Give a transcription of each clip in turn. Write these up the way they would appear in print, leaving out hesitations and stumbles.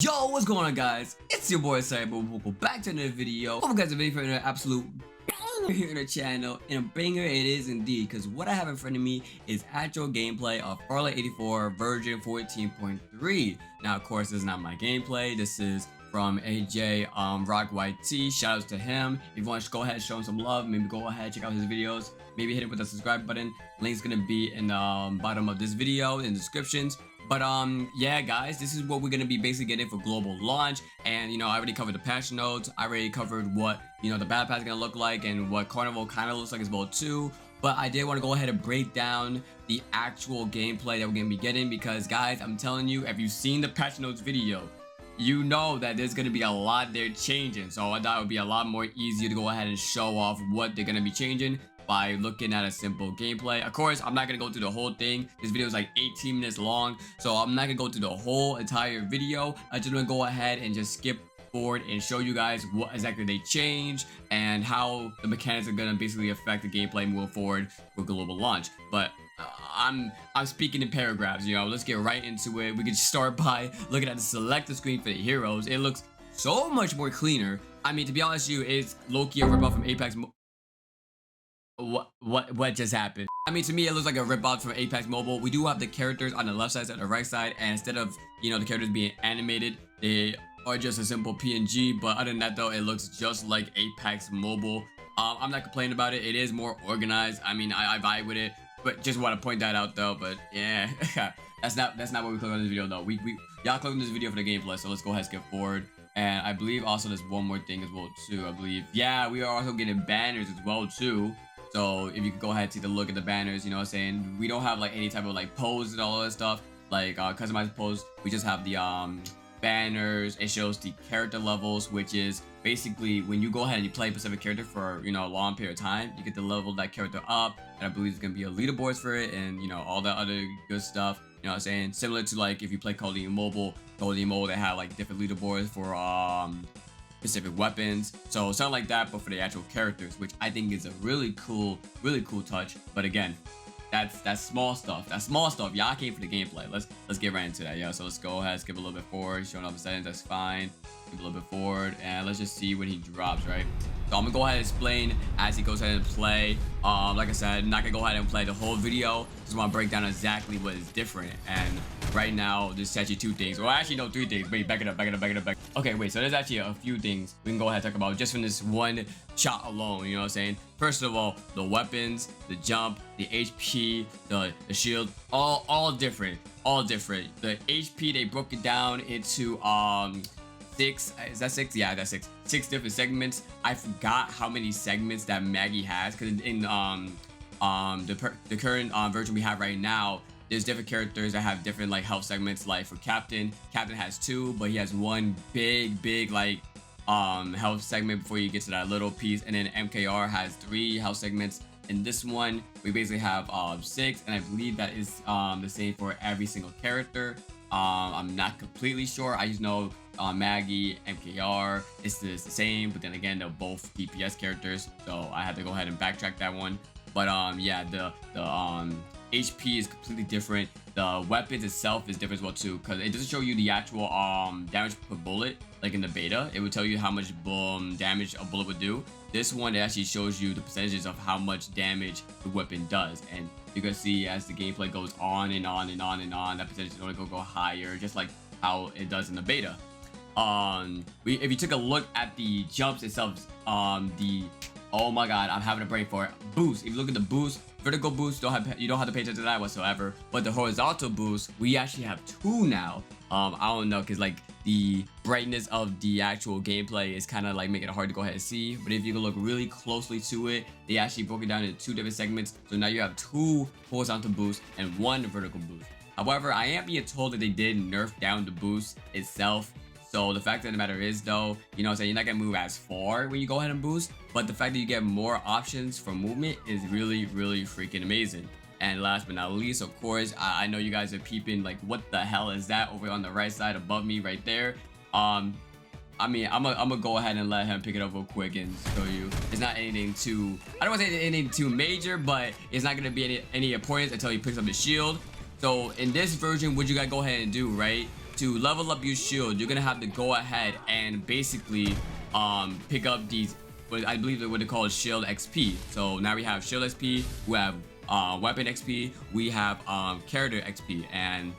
Yo, what's going on, guys? It's your boy Cyber. Welcome back to another video. Hope you guys are ready for an absolute banger here on the channel, and a banger it is indeed, because what I have in front of me is actual gameplay of Farlight 84 version 14.3. Now, of course, this is not my gameplay. This is from AJ Rock YT. Shout outs to him. If you want to go ahead and show him some love, maybe go ahead and check out his videos. Maybe hit it with the subscribe button. Link's gonna be in the bottom of this video in the descriptions. But yeah, guys, this is what we're gonna be basically getting for global launch. And I already covered the patch notes. I already covered what the battle pass is gonna look like and what Carnival kind of looks like as well too. But I did want to go ahead and break down the actual gameplay that we're gonna be getting, because guys, I'm telling you, if you've seen the patch notes video, you know that there's gonna be a lot they're changing. So I thought it would be a lot more easier to go ahead and show off what they're gonna be changing by looking at a simple gameplay. Of course, I'm not gonna go through the whole thing. This video is like 18 minutes long, so I'm not gonna go through the whole entire video. I just wanna go ahead and just skip forward and show you guys what exactly they changed and how the mechanics are gonna basically affect the gameplay moving forward for global launch. But I'm speaking in paragraphs. Let's get right into it. We can start by looking at the selector screen for the heroes. It looks so much more cleaner. I mean, to be honest with you, it's low-key a ripoff from Apex. What just happened? I mean, to me, it looks like a rip-off from Apex Mobile. We do have the characters on the left side and the right side, and instead of the characters being animated, they are just a simple PNG. But other than that, though, it looks just like Apex Mobile. I'm not complaining about it. It is more organized. I mean, I vibe with it, but just want to point that out though. But yeah, that's not what we click on this video though. Y'all click on this video for the gameplay, so let's go ahead and skip forward. And I believe also there's one more thing as well too. I believe, yeah, we are also getting banners as well too. So if you could go ahead and take a look at the banners, you know what I'm saying? We don't have like any type of like pose and all that stuff, like customized pose. We just have the banners. It shows the character levels, which is basically when you go ahead and you play a specific character for a long period of time, you get to level that character up, and I believe it's gonna be a leaderboards for it, and all that other good stuff. You know what I'm saying? Similar to like if you play Call of Duty Mobile, they have like different leaderboards for specific weapons, so something like that, but for the actual characters, which I think is a really cool touch. But again, that's small stuff. Y'all came for the gameplay. Let's get right into that. Yeah, so let's go ahead, skip a little bit forward, showing off the settings. That's fine. Skip a little bit forward, and let's just see when he drops, right? So I'm gonna go ahead and explain as he goes ahead and play. Like I said, I'm not gonna go ahead and play the whole video. Just want to break down exactly what is different. And right now, there's actually two things. Well, actually, no, three things. Wait, back it up. Okay, wait. So there's actually a few things we can go ahead and talk about just from this one shot alone. You know what I'm saying? First of all, the weapons, the jump, the HP, the shield, all different. The HP, they broke it down into six. Is that six? Yeah, that's six. 6 different segments. I forgot how many segments that Maggie has, because in the current version we have right now, there's different characters that have different like health segments. Like for Captain has 2, but he has one big like health segment before you get to that little piece, and then MKR has 3 health segments. In this one, we basically have 6, and I believe that is the same for every single character. I'm not completely sure. I just know Maggie, MKR is the same, but then again, they're both DPS characters, so I had to go ahead and backtrack that one. But yeah, the HP is completely different. The weapons itself is different as well too, because it doesn't show you the actual damage per bullet like in the beta. It would tell you how much damage a bullet would do. This one, it actually shows you the percentages of how much damage the weapon does, and you can see as the gameplay goes on and on and on and on, that percentage is only gonna go higher, just like how it does in the beta. If you took a look at the jumps itself, oh my god, I'm having a brain for it. Boost. If you look at the boost, vertical boost, you don't have to pay attention to that whatsoever. But the horizontal boost, we actually have 2 now. I don't know, because like the brightness of the actual gameplay is kind of like making it hard to go ahead and see. But if you can look really closely to it, they actually broke it down into 2 different segments. So now you have 2 horizontal boosts and 1 vertical boost. However, I am being told that they did nerf down the boost itself. So the fact of the matter is though, you're not gonna move as far when you go ahead and boost, but the fact that you get more options for movement is really freaking amazing. And last but not least, of course, I know you guys are peeping like, what the hell is that over on the right side above me right there? I mean, I'm gonna go ahead and let him pick it up real quick and show you. It's not anything too, I don't want to say anything too major, but it's not gonna be any importance until he picks up the shield. So in this version, what you gotta go ahead and do, right? to level up your shield, you're gonna have to go ahead and basically pick up these, what I believe what they call is shield XP. So now we have shield XP, we have weapon XP, we have character XP, and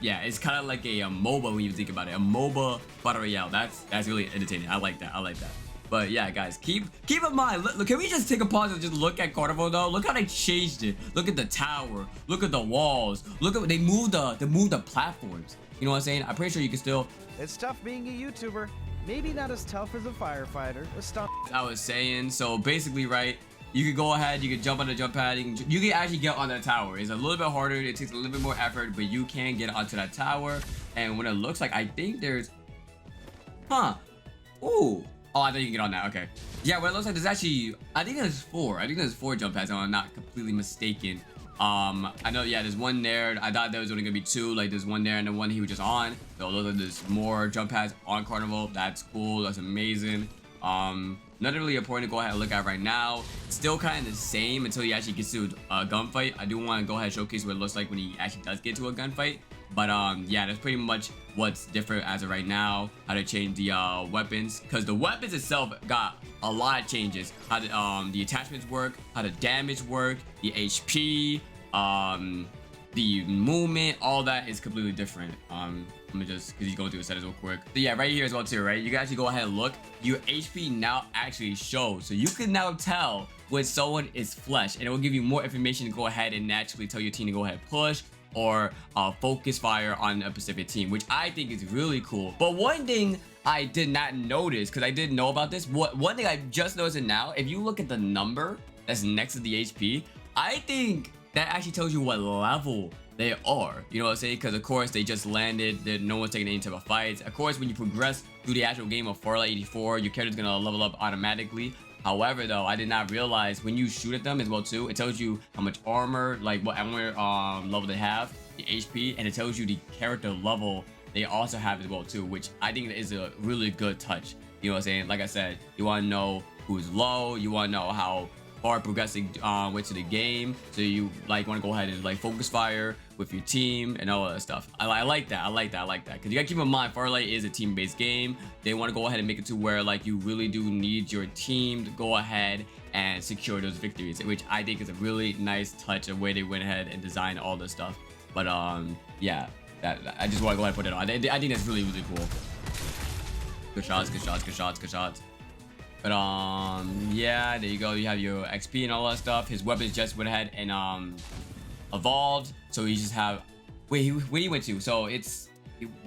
yeah, it's kind of like a MOBA when you think about it, a MOBA battle royale. That's really entertaining. I like that. But yeah, guys, keep in mind. Look, can we just take a pause and just look at Carnival though? Look how they changed it. Look at the tower. Look at the walls. Look at they moved the platforms. You know what I'm saying? I'm pretty sure you can still. It's tough being a YouTuber. Maybe not as tough as a firefighter. I was saying, so basically, right? You could go ahead, you could jump on the jump pad, you can actually get on that tower. It's a little bit harder, it takes a little bit more effort, but you can get onto that tower. And what it looks like, I think there's, ooh, oh, I thought you can get on that, okay. Yeah, what it looks like, there's actually, I think there's four jump pads, if I'm not completely mistaken. I know, yeah, there's one there. I thought there was only gonna be two, like there's one there and the one he was just on. So those are there's more jump pads on Carnival. That's cool, that's amazing. Nothing really important to go ahead and look at right now. Still kind of the same until he actually gets to a gunfight. I do want to go ahead and showcase what it looks like when he actually does get to a gunfight. But yeah, that's pretty much what's different as of right now. How to change the weapons, because the weapons itself got a lot of changes. How the attachments work, how the damage work, the HP, the movement, all that is completely different. Let me just, because he's going through the settings real quick. So yeah, right here as well too, right? You can actually go ahead and look. Your HP now actually shows. So you can now tell when someone is flesh, and it will give you more information to go ahead and naturally tell your team to go ahead and push or focus fire on a specific team, which I think is really cool. But one thing I did not notice, because I didn't know about this, one thing I just noticed it now, if you look at the number that's next to the HP, I think that actually tells you what level they are, you know what I'm saying? Because of course they just landed, no one's taking any type of fights. Of course, when you progress through the actual game of Farlight 84, your character's gonna level up automatically. However, though, I did not realize when you shoot at them as well too, it tells you how much armor, like what armor level they have, the HP, and it tells you the character level they also have as well too, which I think is a really good touch. You know what I'm saying? Like I said, you want to know who's low, you want to know how far progressing went to the game, so you like want to go ahead and like focus fire with your team and all that stuff. I like that because you gotta keep in mind Farlight is a team-based game. They want to go ahead and make it to where like you really do need your team to go ahead and secure those victories, which I think is a really nice touch of way they went ahead and designed all this stuff. But yeah, that I just want to go ahead and put it on. I think that's really cool. Good shots. But yeah, there you go. You have your XP and all that stuff. His weapons just went ahead and evolved. So you just have, wait, where he went to? So it's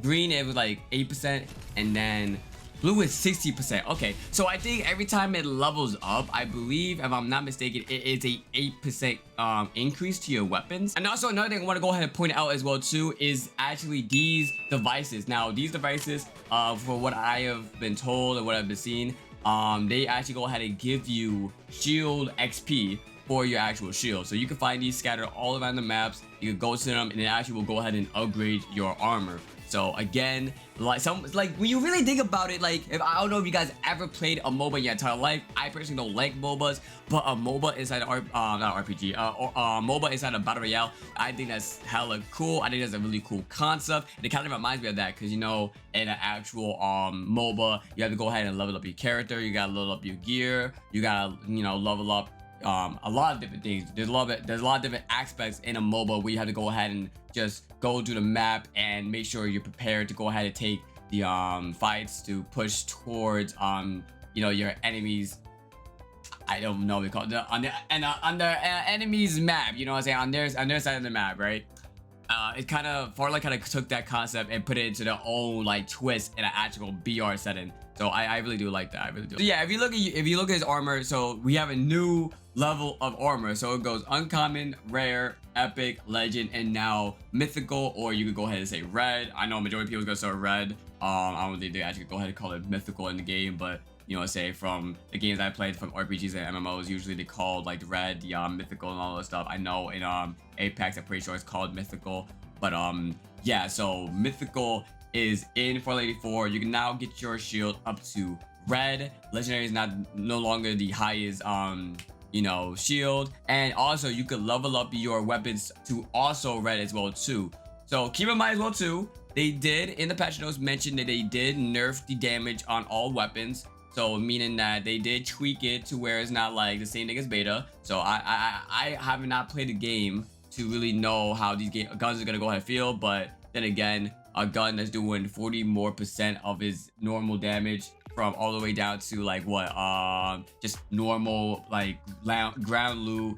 green, it was like 8%, and then blue is 60%. Okay, so I think every time it levels up, I believe, if I'm not mistaken, it is a 8% increase to your weapons. And also another thing I want to go ahead and point out as well too is actually these devices. Now these devices, for what I have been told and what I've been seeing, they actually go ahead and give you shield XP for your actual shield. So you can find these scattered all around the maps. You can go to them and it actually will go ahead and upgrade your armor. So again, like when you really think about it, like if I don't know if you guys ever played a MOBA in your entire life. I personally don't like MOBAs, but a MOBA inside not RPG, MOBA inside a battle royale, I think that's hella cool. I think that's a really cool concept. And it kind of reminds me of that because, you know, in an actual MOBA, you have to go ahead and level up your character. You gotta level up your gear. You gotta, you know, level up a lot of different things. There's a lot of different aspects in a MOBA where you have to go ahead and just go to the map and make sure you're prepared to go ahead and take the fights to push towards you know, your enemies. I don't know what we call it, on the enemy's map, you know what I'm saying, on their side of the map, right? It kind of Farlight kind of took that concept and put it into their own like twist in an actual BR setting. So I really do like that. I really do. So yeah, if you look at his armor, so we have a new level of armor. So it goes uncommon, rare, epic, legend, and now mythical, or you could go ahead and say red. I know majority of people go say red. I don't think they actually go ahead and call it mythical in the game, but you know, say from the games I played from RPGs and MMOs, usually they called like the red, the mythical, and all that stuff. I know in Apex, I'm pretty sure it's called mythical, but yeah. So mythical is in Farlight 84. You can now get your shield up to red. Legendary is no longer the highest you know, shield, and also you could level up your weapons to also red as well too. So keep in mind as well too, they did in the patch notes mention that they did nerf the damage on all weapons. So meaning that they did tweak it to where it's not like the same thing as beta. So I have not played the game to really know how these guns are gonna go ahead and feel. But then again, a gun that's doing 40% more of its normal damage from all the way down to like what just normal like ground loot,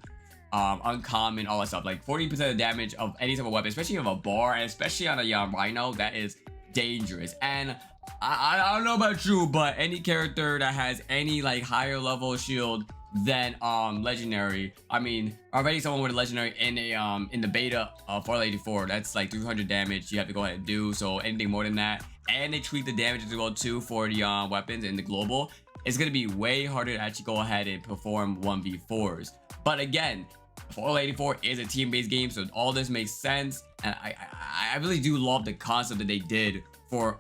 uncommon, all that stuff, like 40% of the damage of any type of weapon, especially of a bar, and especially on a rhino, that is dangerous. And I don't know about you, but any character that has any like higher level shield than legendary, I mean, already someone with a legendary in the beta of Farlight 84, that's like 300 damage you have to go ahead and do. So anything more than that, and they tweak the damage as well too for the weapons in the global, it's gonna be way harder to actually go ahead and perform 1v4s. But again, Farlight 84 is a team-based game, so all this makes sense, and I really do love the concept that they did for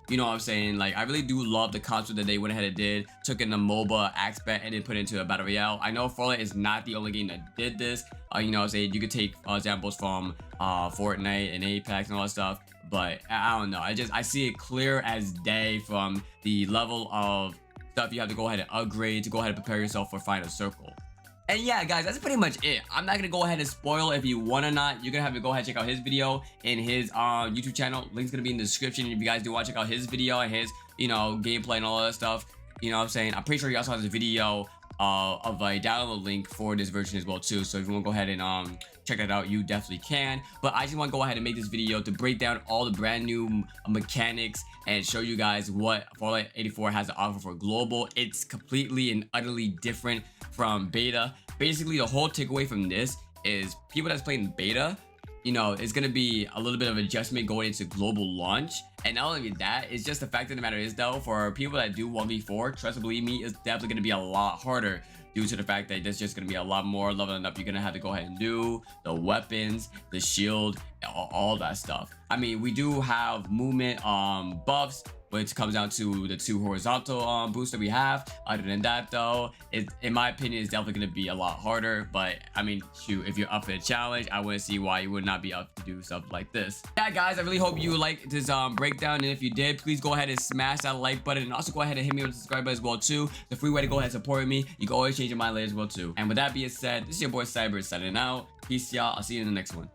you know what I'm saying, like I really do love the concept that they went ahead and took in the MOBA aspect and then put it into a battle royale. I know Farlight is not the only game that did this. You know what I'm saying, you could take examples from Fortnite and Apex and all that stuff, but I don't know, I see it clear as day from the level of stuff you have to go ahead and upgrade to go ahead and prepare yourself for Final Circle. And yeah, guys, that's pretty much it. I'm not gonna go ahead and spoil if you want or not. You're gonna have to go ahead and check out his video in his YouTube channel. Link's gonna be in the description. If you guys do want to check out his video and his, you know, gameplay and all that stuff, you know what I'm saying, I'm pretty sure he also has a video of a download link for this version as well too. So if you want to go ahead and check that out, you definitely can. But I just want to go ahead and make this video to break down all the brand new mechanics and show you guys what Farlight 84 has to offer for global. It's completely and utterly different from beta. Basically, the whole takeaway from this is people that's playing beta, you know, it's gonna be a little bit of adjustment going into global launch. And not only that, it's just the fact of the matter is though, for people that do 1v4, trust and believe me, it's definitely gonna be a lot harder due to the fact that there's just gonna be a lot more leveling up you're gonna have to go ahead and do, the weapons, the shield, all that stuff. I mean, we do have movement buffs, which comes down to the 2 horizontal boosts that we have. Other than that though, in my opinion, it's definitely gonna be a lot harder. But I mean, shoot, if you're up for the challenge, I wouldn't see why you would not be up to do stuff like this. Yeah, guys, I really hope you liked this breakdown, and if you did, please go ahead and smash that like button, and also go ahead and hit me with the subscribe button as well too. The free way to go ahead and support me. You can always change your mind later as well too. And with that being said, this is your boy Cyber signing out. Peace, y'all. I'll see you in the next one.